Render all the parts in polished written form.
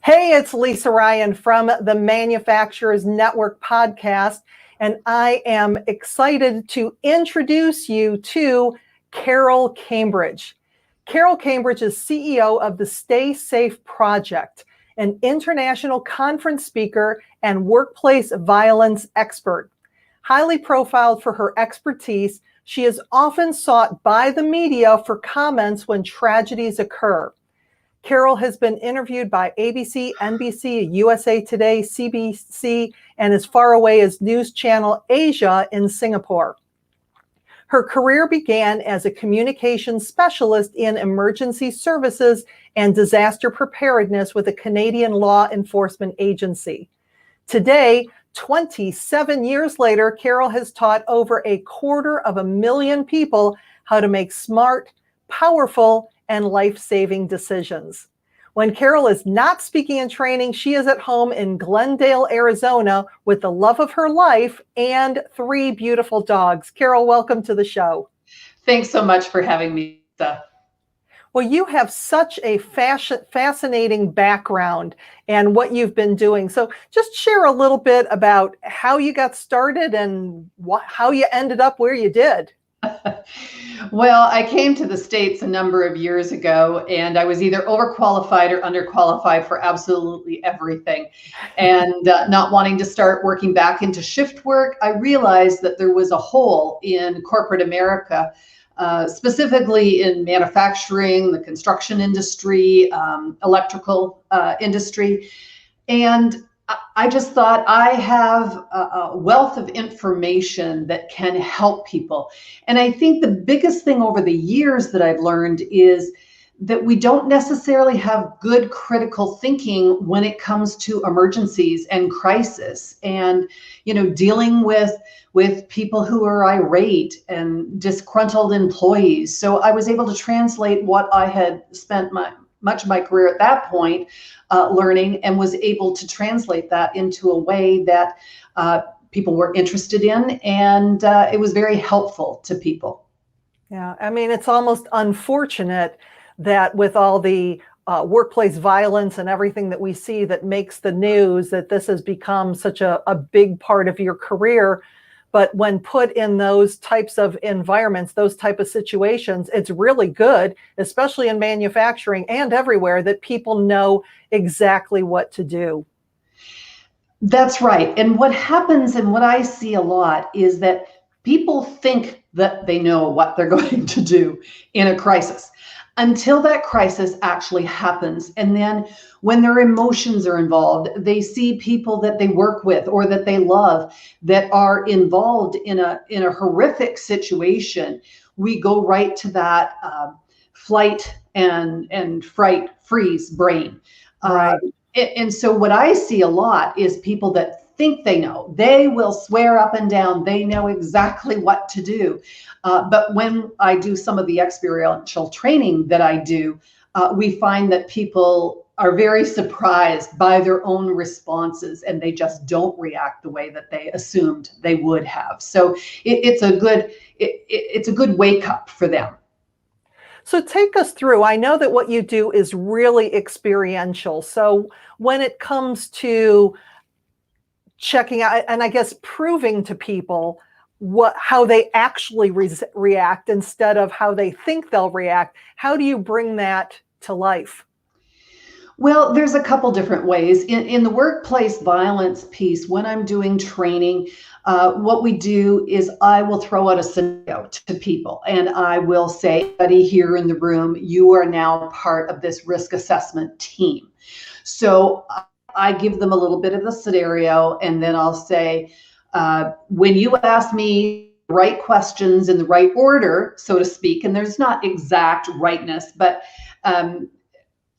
Hey, it's Lisa Ryan from the Manufacturers Network podcast, and I am excited to introduce you to Carol Cambridge. Carol Cambridge is CEO of the Stay Safe Project, an international conference speaker and workplace violence expert. Highly profiled for her expertise, she is often sought by the media for comments when tragedies occur. Carol has been interviewed by ABC, NBC, USA Today, CBC, and as far away as News Channel Asia in Singapore. Her career began as a communications specialist in emergency services and disaster preparedness with a Canadian law enforcement agency. Today, 27 years later, Carol has taught over 250,000 people how to make smart, powerful, and life-saving decisions. When Carol is not speaking and training, she is at home in Glendale, Arizona, with the love of her life and 3 beautiful dogs. Carol, welcome to the show. Thanks so much for having me, Lisa. Well, you have such a fascinating background and what you've been doing. So just share a little bit about how you got started and how you ended up where you did. Well, I came to the States a number of years ago, and I was either overqualified or underqualified for absolutely everything. And not wanting to start working back into shift work, I realized that there was a hole in corporate America, specifically in manufacturing, the construction industry, electrical industry. And I just thought I have a wealth of information that can help people. And I think the biggest thing over the years that I've learned is that we don't necessarily have good critical thinking when it comes to emergencies and crisis and, dealing with people who are irate and disgruntled employees. So I was able to translate what I had spent much of my career at that point learning, and was able to translate that into a way that people were interested in, and it was very helpful to people. Yeah, I mean, it's almost unfortunate that with all the workplace violence and everything that we see that makes the news, that this has become such a big part of your career. But when put in those types of environments, those type of situations, it's really good, especially in manufacturing and everywhere, that people know exactly what to do. That's right. And what happens, and what I see a lot, is that people think that they know what they're going to do in a crisis until that crisis actually happens. And then when their emotions are involved, they see people that they work with or that they love that are involved in a horrific situation. We go right to that flight and fright freeze brain. Right. And so what I see a lot is people that think they know. They will swear up and down they know exactly what to do. But when I do some of the experiential training that I do, we find that people are very surprised by their own responses, and they just don't react the way that they assumed they would have. So it's a good wake up for them. So take us through. I know that what you do is really experiential. So when it comes to checking out, and I guess proving to people how they actually react instead of how they think they'll react, how do you bring that to life? Well, there's a couple different ways. In the workplace violence piece, when I'm doing training, what we do is I will throw out a scenario to people, and I will say, everybody here in the room, you are now part of this risk assessment team. So I give them a little bit of the scenario, and then I'll say, when you ask me the right questions in the right order, so to speak, and there's not exact rightness, but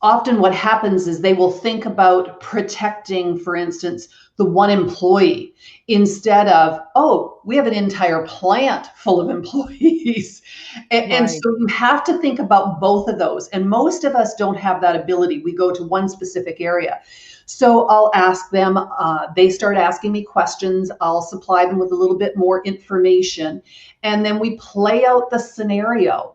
often what happens is they will think about protecting, for instance, the one employee instead of, oh, we have an entire plant full of employees. And so you have to think about both of those. And most of us don't have that ability. We go to one specific area. So I'll ask them, they start asking me questions. I'll supply them with a little bit more information. And then we play out the scenario.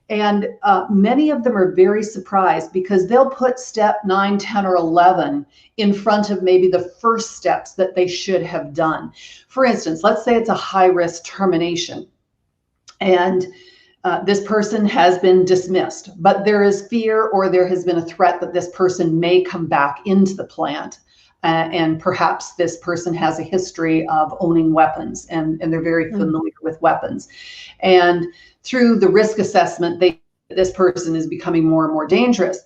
And many of them are very surprised because they'll put step 9, 10, or 11 in front of maybe the first steps that they should have done. For instance, let's say it's a high-risk termination, and this person has been dismissed, but there is fear or there has been a threat that this person may come back into the plant. And perhaps this person has a history of owning weapons, and they're very familiar with weapons. And through the risk assessment, this person is becoming more and more dangerous.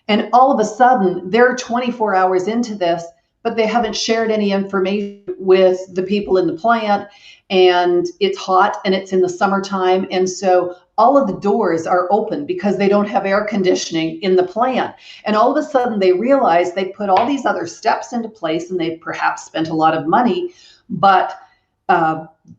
And all of a sudden, they're 24 hours into this, but they haven't shared any information with the people in the plant. And it's hot and it's in the summertime. And so all of the doors are open because they don't have air conditioning in the plant. And all of a sudden they realize they put all these other steps into place and they perhaps spent a lot of money, but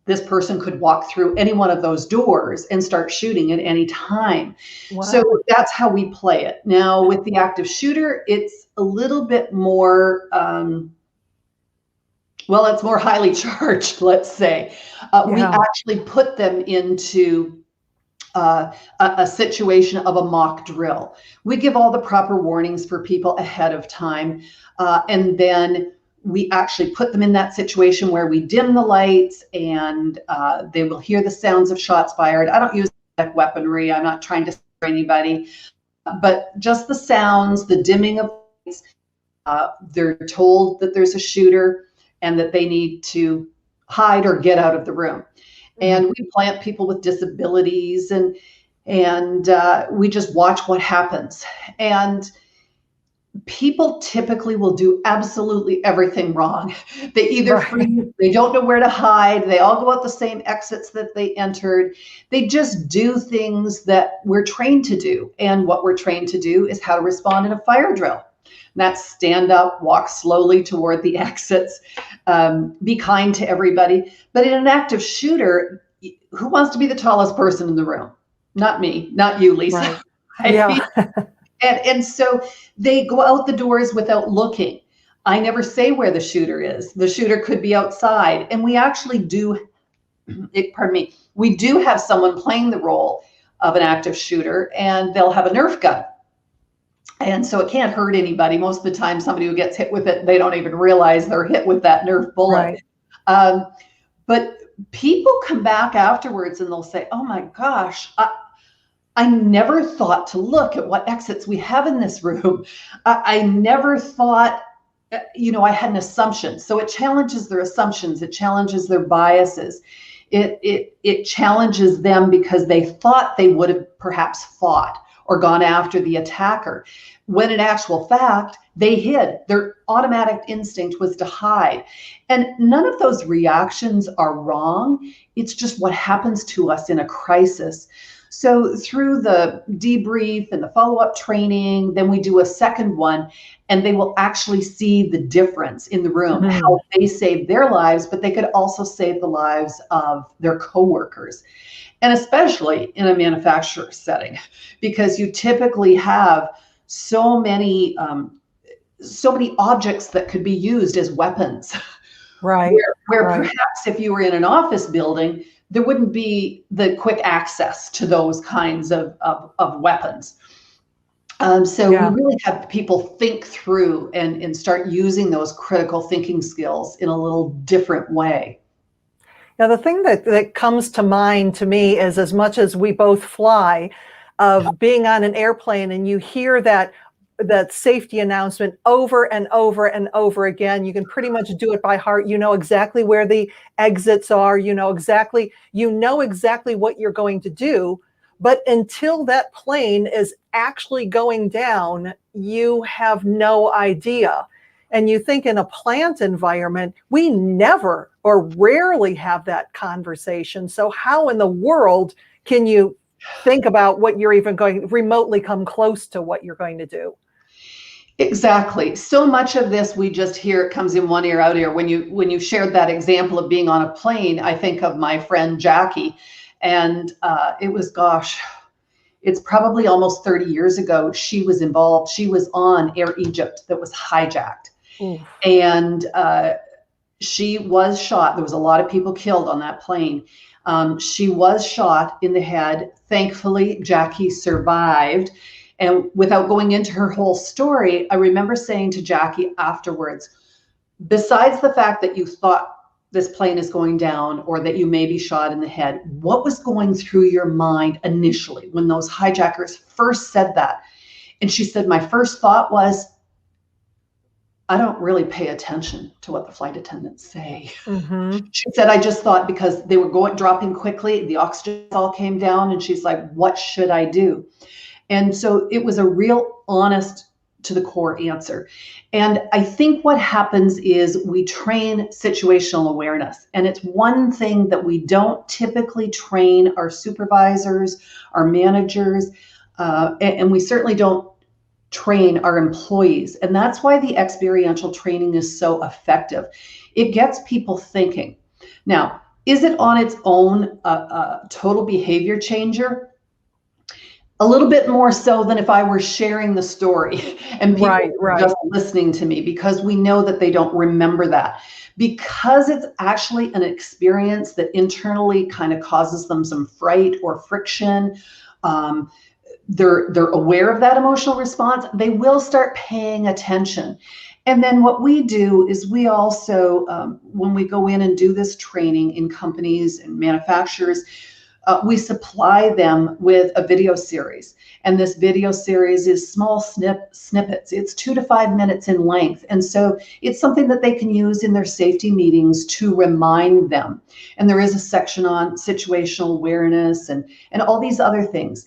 this person could walk through any one of those doors and start shooting at any time. Wow. So that's how we play it. Now with the active shooter, it's a little bit more, well, it's more highly charged, let's say. We actually put them into a situation of a mock drill. We give all the proper warnings for people ahead of time. And then we actually put them in that situation where we dim the lights and they will hear the sounds of shots fired. I don't use weaponry. I'm not trying to scare anybody, but just the sounds, the dimming of lights. They're told that there's a shooter and that they need to hide or get out of the room. And we plant people with disabilities and we just watch what happens. And people typically will do absolutely everything wrong. They either freeze, they don't know where to hide, they all go out the same exits that they entered. They just do things that we're trained to do. And what we're trained to do is how to respond in a fire drill. And that's stand up, walk slowly toward the exits, be kind to everybody. But in an active shooter, who wants to be the tallest person in the room? Not me, not you, Lisa. Right. Yeah. And so they go out the doors without looking. I never say where the shooter is. The shooter could be outside. And we actually do, we do have someone playing the role of an active shooter, and they'll have a Nerf gun. And so it can't hurt anybody. Most of the time, somebody who gets hit with it, they don't even realize they're hit with that Nerf bullet. Right. But people come back afterwards and they'll say, oh my gosh, I never thought to look at what exits we have in this room. I never thought, I had an assumption. So it challenges their assumptions. It challenges their biases. It challenges them because they thought they would have perhaps fought or gone after the attacker, when in actual fact, they hid. Their automatic instinct was to hide. And none of those reactions are wrong. It's just what happens to us in a crisis. So through the debrief and the follow-up training, then we do a second one, and they will actually see the difference in the room, how they saved their lives, but they could also save the lives of their coworkers. And especially in a manufacturer setting, because you typically have so many objects that could be used as weapons. Right. Where perhaps if you were in an office building, there wouldn't be the quick access to those kinds of weapons. So we really have people think through and start using those critical thinking skills in a little different way. Now, the thing that comes to mind to me is, as much as we both fly, of being on an airplane and you hear that safety announcement over and over and over again. You can pretty much do it by heart. You know exactly where the exits are. You know exactly what you're going to do. But until that plane is actually going down, you have no idea. And you think in a plant environment, we never or rarely have that conversation. So how in the world can you think about what you're even going remotely come close to what you're going to do? Exactly. So much of this, we just hear it comes in one ear, out ear. When you shared that example of being on a plane, I think of my friend Jackie, and it was, it's probably almost 30 years ago. She was involved. She was on Air Egypt that was hijacked. Ooh. And she was shot. There was a lot of people killed on that plane. She was shot in the head. Thankfully, Jackie survived. And without going into her whole story, I remember saying to Jackie afterwards, besides the fact that you thought this plane is going down or that you may be shot in the head, what was going through your mind initially when those hijackers first said that? And she said, my first thought was, I don't really pay attention to what the flight attendants say. Mm-hmm. She said, I just thought because they were dropping quickly, the oxygen all came down, and she's like, what should I do? And so it was a real honest to the core answer. And I think what happens is we train situational awareness. And it's one thing that we don't typically train our supervisors, our managers, and we certainly don't train our employees. And that's why the experiential training is so effective. It gets people thinking. Now, is it on its own a total behavior changer? A little bit more so than if I were sharing the story and people were just listening to me, because we know that they don't remember that. Because it's actually an experience that internally kind of causes them some fright or friction. They're aware of that emotional response. They will start paying attention. And then what we do is we also, when we go in and do this training in companies and manufacturers, we supply them with a video series. And this video series is small snippets. It's 2 to 5 minutes in length. And so it's something that they can use in their safety meetings to remind them. And there is a section on situational awareness and all these other things.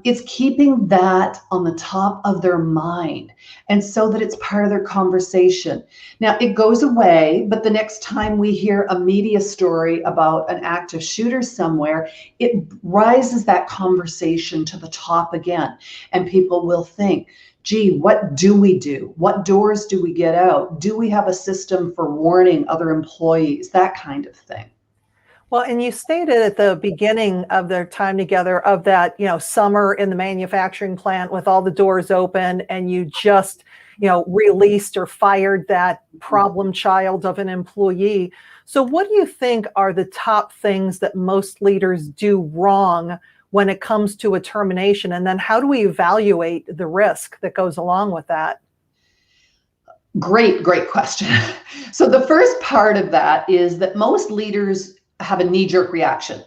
It's keeping that on the top of their mind, and so that it's part of their conversation. Now, it goes away, but the next time we hear a media story about an active shooter somewhere, it rises that conversation to the top again. And people will think, gee, what do we do? What doors do we get out? Do we have a system for warning other employees? That kind of thing. Well, and you stated at the beginning of their time together of that, summer in the manufacturing plant with all the doors open, and you just, released or fired that problem child of an employee. So what do you think are the top things that most leaders do wrong when it comes to a termination? And then how do we evaluate the risk that goes along with that? Great question. So the first part of that is that most leaders have a knee-jerk reaction.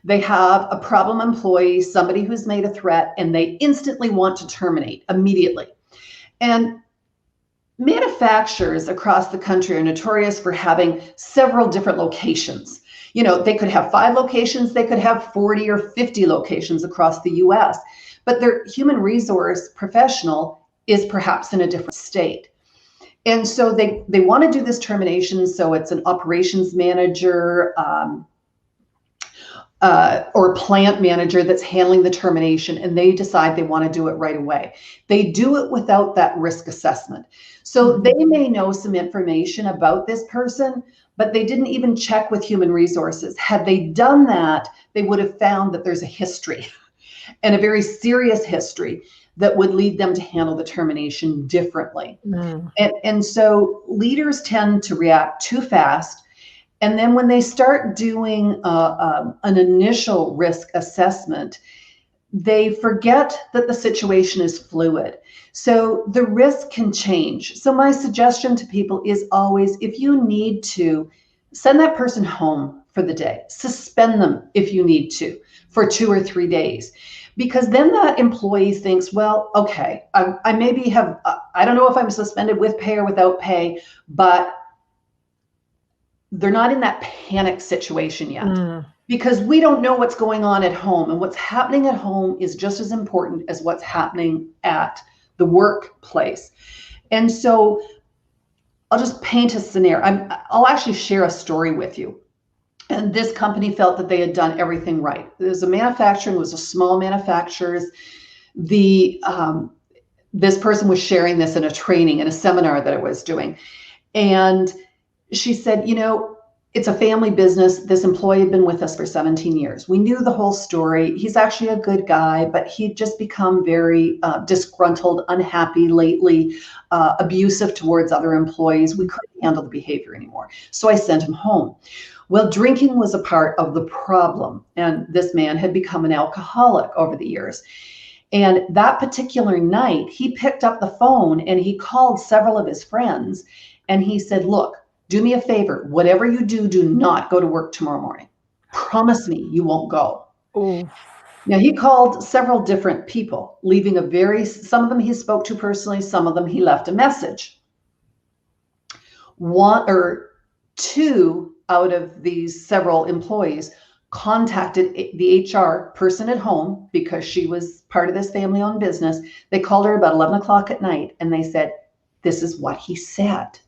They have a problem employee, somebody who's made a threat, and they instantly want to terminate immediately. And manufacturers across the country are notorious for having several different locations. They could have 5 locations, they could have 40 or 50 locations across the US, but their human resource professional is perhaps in a different state. And so they want to do this termination. So it's an operations manager or plant manager that's handling the termination, and they decide they want to do it right away. They do it without that risk assessment. So they may know some information about this person, but they didn't even check with human resources. Had they done that, they would have found that there's a history, and a very serious history, that would lead them to handle the termination differently. And so leaders tend to react too fast. And then when they start doing an initial risk assessment, they forget that the situation is fluid. So the risk can change. So my suggestion to people is always, if you need to, send that person home for the day. Suspend them if you need to for 2 or 3 days. Because then that employee thinks, well, okay, I maybe have, I don't know if I'm suspended with pay or without pay, but they're not in that panic situation yet. Because we don't know what's going on at home. And what's happening at home is just as important as what's happening at the workplace. And so I'll just paint a scenario. I'll actually share a story with you. And this company felt that they had done everything right. It was a small manufacturers. This person was sharing this in a training, in a seminar that I was doing. And she said, It's a family business. This employee had been with us for 17 years. We knew the whole story. He's actually a good guy, but he'd just become very disgruntled, unhappy lately, abusive towards other employees. We couldn't handle the behavior anymore. So I sent him home. Well, drinking was a part of the problem, and this man had become an alcoholic over the years. And that particular night, he picked up the phone and he called several of his friends and he said, look, do me a favor. Whatever you do, do not go to work tomorrow morning. Promise me you won't go. Ooh. Now, he called several different people, leaving some of them he spoke to personally, some of them he left a message. One or two out of these several employees contacted the HR person at home because she was part of this family-owned business. They called her about 11 o'clock at night and they said, this is what he said.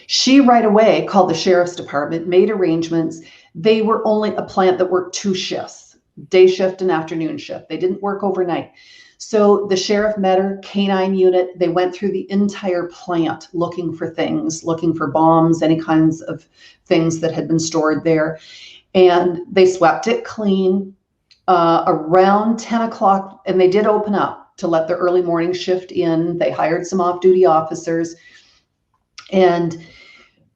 She right away called the sheriff's department, made arrangements. They were only a plant that worked 2 shifts, day shift and afternoon shift. They didn't work overnight. So the sheriff met her, canine unit. They went through the entire plant looking for things, looking for bombs, any kinds of things that had been stored there. And they swept it clean around 10 o'clock. And they did open up to let the early morning shift in. They hired some off-duty officers. And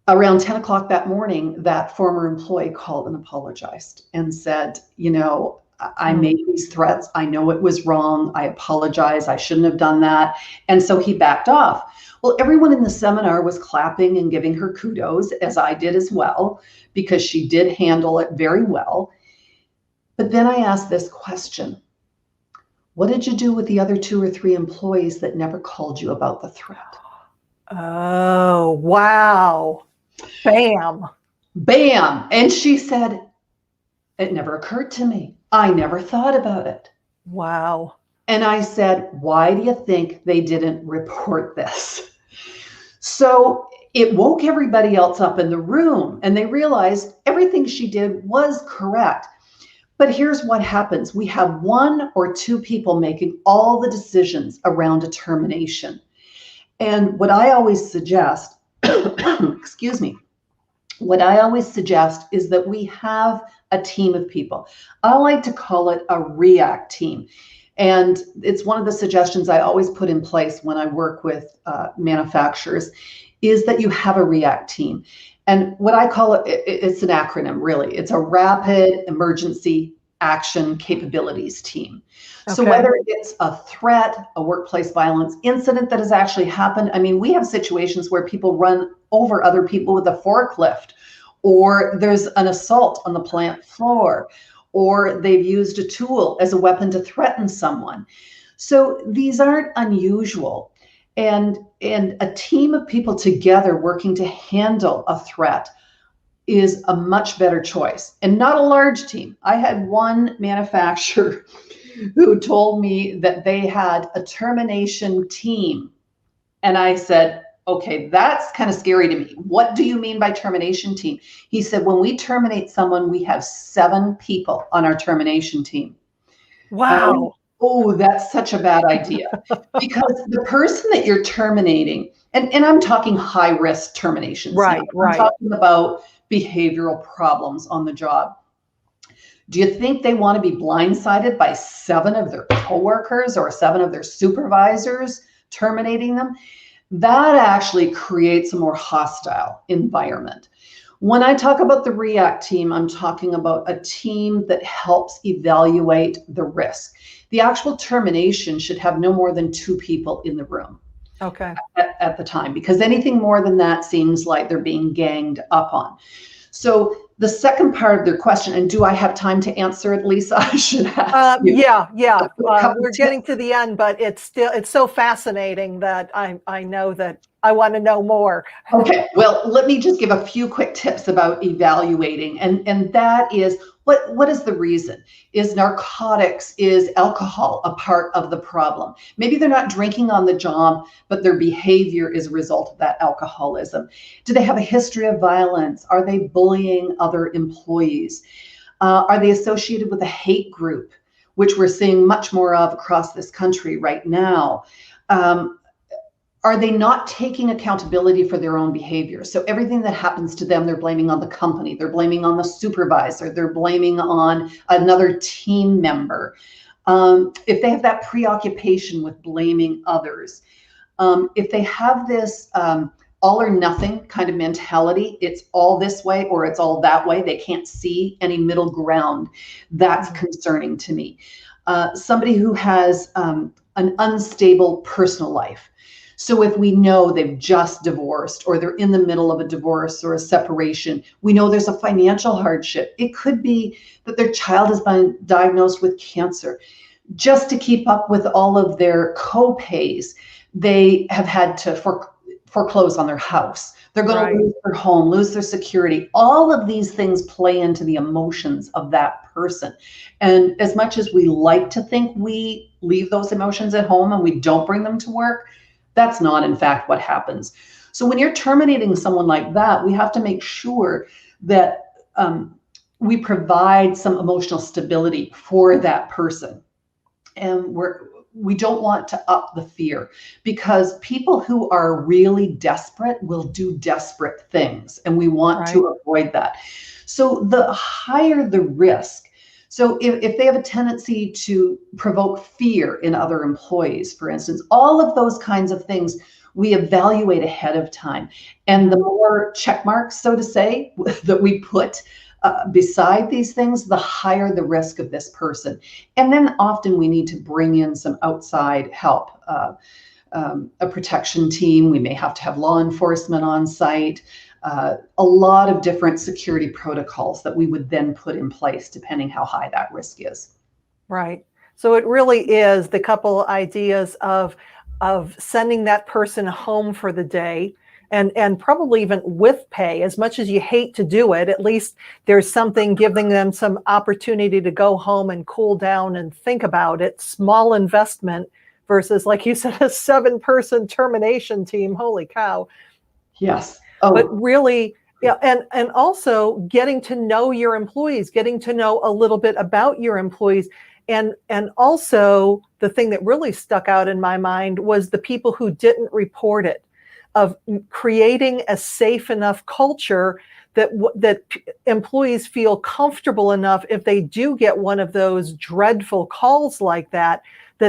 around 10 o'clock that morning, that former employee called and apologized and said, you know, I made these threats. I know it was wrong. I apologize. I shouldn't have done that. And so he backed off. Well, everyone in the seminar was clapping and giving her kudos, as I did as well, because she did handle it very well. But then I asked this question. What did you do with the other 2 or 3 employees that never called you about the threat? Oh, wow. Bam. Bam. And she said, it never occurred to me. I never thought about it. Wow. And I said, why do you think they didn't report this? So it woke everybody else up in the room and they realized everything she did was correct. But here's what happens. We have 1 or 2 people making all the decisions around a termination. And what I always suggest, excuse me, what I always suggest is that we have a team of people. I like to call it a react team. And it's one of the suggestions I always put in place when I work with manufacturers is that you have a react team. And what I call it, it's an acronym really. It's a rapid emergency action capabilities team. So whether it's a threat, a workplace violence incident that has actually happened, I mean, we have situations where people run over other people with a forklift, or there's an assault on the plant floor, or they've used a tool as a weapon to threaten someone. So these aren't unusual. And a team of people together working to handle a threat is a much better choice, and not a large team. I had one manufacturer who told me that they had a termination team. And I said, okay, that's kind of scary to me. What do you mean by termination team? He said, when we terminate someone, we have 7 people on our termination team. Wow. Oh, that's such a bad idea. Because the person that you're terminating, and I'm talking high risk terminations. Right, now. right. I'm talking about behavioral problems on the job. Do you think they want to be blindsided by 7 of their coworkers or 7 of their supervisors terminating them? That actually creates a more hostile environment. When I talk about the react team, I'm talking about a team that helps evaluate the risk. The actual termination should have no more than 2 people in the room. Okay. At the time, because anything more than that seems like they're being ganged up on. So the second part of their question, and do I have time to answer it, Lisa? I should ask you. Yeah. We're getting to the end, but it's so fascinating that I know that I want to know more. Okay, well, let me just give a few quick tips about evaluating, and that is what is the reason? Is narcotics, is alcohol a part of the problem? Maybe they're not drinking on the job, but their behavior is a result of that alcoholism. Do they have a history of violence? Are they bullying other employees? Are they associated with a hate group, which we're seeing much more of across this country right now? are they not taking accountability for their own behavior? So everything that happens to them, they're blaming on the company, they're blaming on the supervisor, they're blaming on another team member. If they have that preoccupation with blaming others, if they have this all or nothing kind of mentality, it's all this way or it's all that way, they can't see any middle ground, that's concerning to me. Somebody who has an unstable personal life. So if we know they've just divorced or they're in the middle of a divorce or a separation, we know there's a financial hardship. It could be that their child has been diagnosed with cancer. Just to keep up with all of their co-pays, they have had to foreclose on their house. They're going to lose their home, lose their security. All of these things play into the emotions of that person. And as much as we like to think we leave those emotions at home and we don't bring them to work, that's not, in fact, what happens. So when you're terminating someone like that, we have to make sure that we provide some emotional stability for that person. And we don't want to up the fear, because people who are really desperate will do desperate things, and we want to avoid that. So the higher the risk, so if they have a tendency to provoke fear in other employees, for instance, all of those kinds of things we evaluate ahead of time. And the more check marks, so to say, that we put beside these things, the higher the risk of this person. And then often we need to bring in some outside help, a protection team. We may have to have law enforcement on site, a lot of different security protocols that we would then put in place depending how high that risk is. Right. So it really is the couple ideas of sending that person home for the day, and probably even with pay. As much as you hate to do it, at least there's something giving them some opportunity to go home and cool down and think about it. Small investment versus, like you said, a 7-person termination team. Holy cow. Yes. But really, yeah, and also getting to know your employees, getting to know a little bit about your employees. And also the thing that really stuck out in my mind was the people who didn't report it, of creating a safe enough culture that employees feel comfortable enough if they do get one of those dreadful calls like that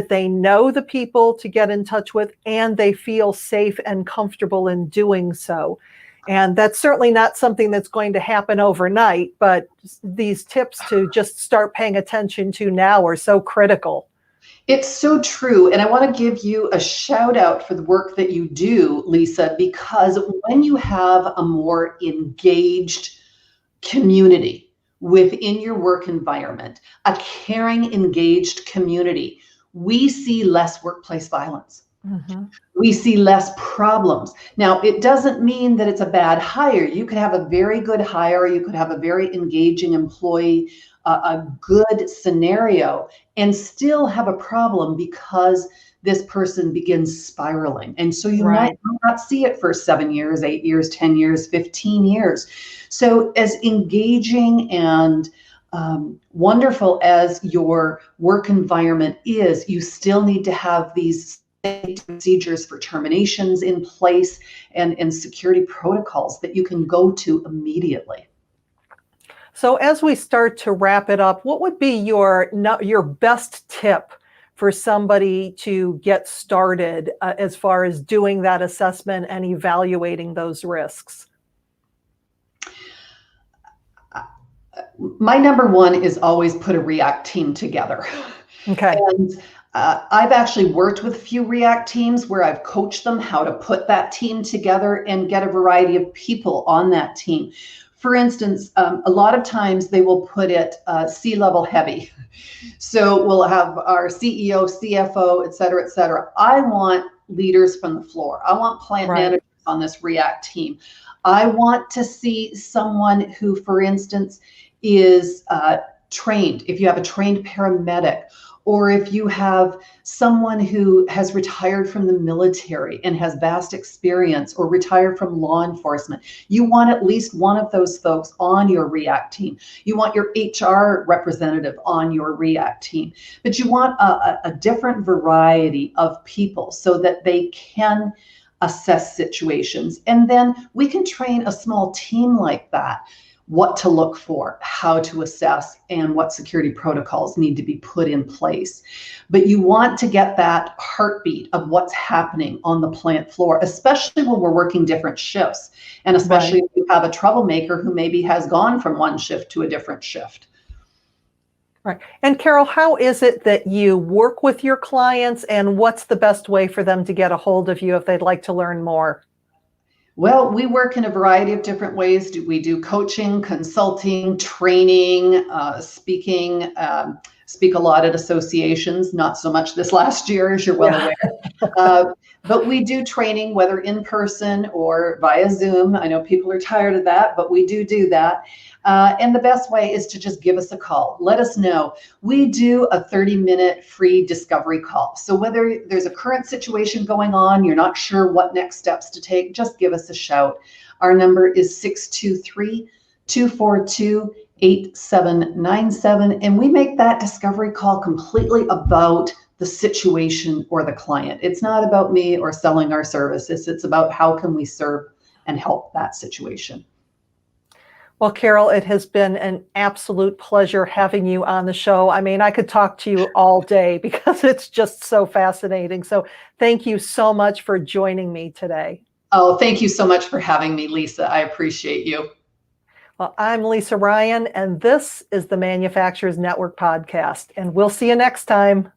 they know the people to get in touch with, and they feel safe and comfortable in doing so. And that's certainly not something that's going to happen overnight, but these tips to just start paying attention to now are so critical. It's so true. And I want to give you a shout out for the work that you do, Lisa, because when you have a more engaged community within your work environment, a caring, engaged community, we see less workplace violence. Mm-hmm. We see less problems. Now, it doesn't mean that it's a bad hire. You could have a very good hire, you could have a very engaging employee, a good scenario, and still have a problem because this person begins spiraling. And so you might not see it for 7 years, 8 years, 10 years, 15 years. So as engaging and wonderful as your work environment is, you still need to have these procedures for terminations in place and security protocols that you can go to immediately. So as we start to wrap it up, what would be your best tip for somebody to get started as far as doing that assessment and evaluating those risks? My number one is always put a REACT team together. Okay. And I've actually worked with a few REACT teams where I've coached them how to put that team together and get a variety of people on that team. For instance, a lot of times they will put it C-level heavy. So we'll have our CEO, CFO, et cetera, et cetera. I want leaders from the floor. I want plant managers on this REACT team. I want to see someone who, for instance, is trained. If you have a trained paramedic, or if you have someone who has retired from the military and has vast experience, or retired from law enforcement, you want at least one of those folks on your REACT team. You want your HR representative on your REACT team, but you want a different variety of people so that they can assess situations. And then we can train a small team like that, what to look for, how to assess, and what security protocols need to be put in place. But you want to get that heartbeat of what's happening on the plant floor, especially when we're working different shifts, and especially if you have a troublemaker who maybe has gone from one shift to a different shift. Right. And Carol, how is it that you work with your clients, and what's the best way for them to get a hold of you if they'd like to learn more? Well, we work in a variety of different ways. We do coaching, consulting, training, speaking, speak a lot at associations, not so much this last year, as you're well aware. But we do training, whether in person or via Zoom. I know people are tired of that, but we do that. And the best way is to just give us a call. Let us know. We do a 30-minute free discovery call. So whether there's a current situation going on, you're not sure what next steps to take, just give us a shout. Our number is 623-242-8797. And we make that discovery call completely about the situation or the client. It's not about me or selling our services. It's about how can we serve and help that situation. Well, Carol, it has been an absolute pleasure having you on the show. I mean, I could talk to you all day because it's just so fascinating. So thank you so much for joining me today. Oh, thank you so much for having me, Lisa. I appreciate you. Well, I'm Lisa Ryan, and this is the Manufacturers Network podcast, and we'll see you next time.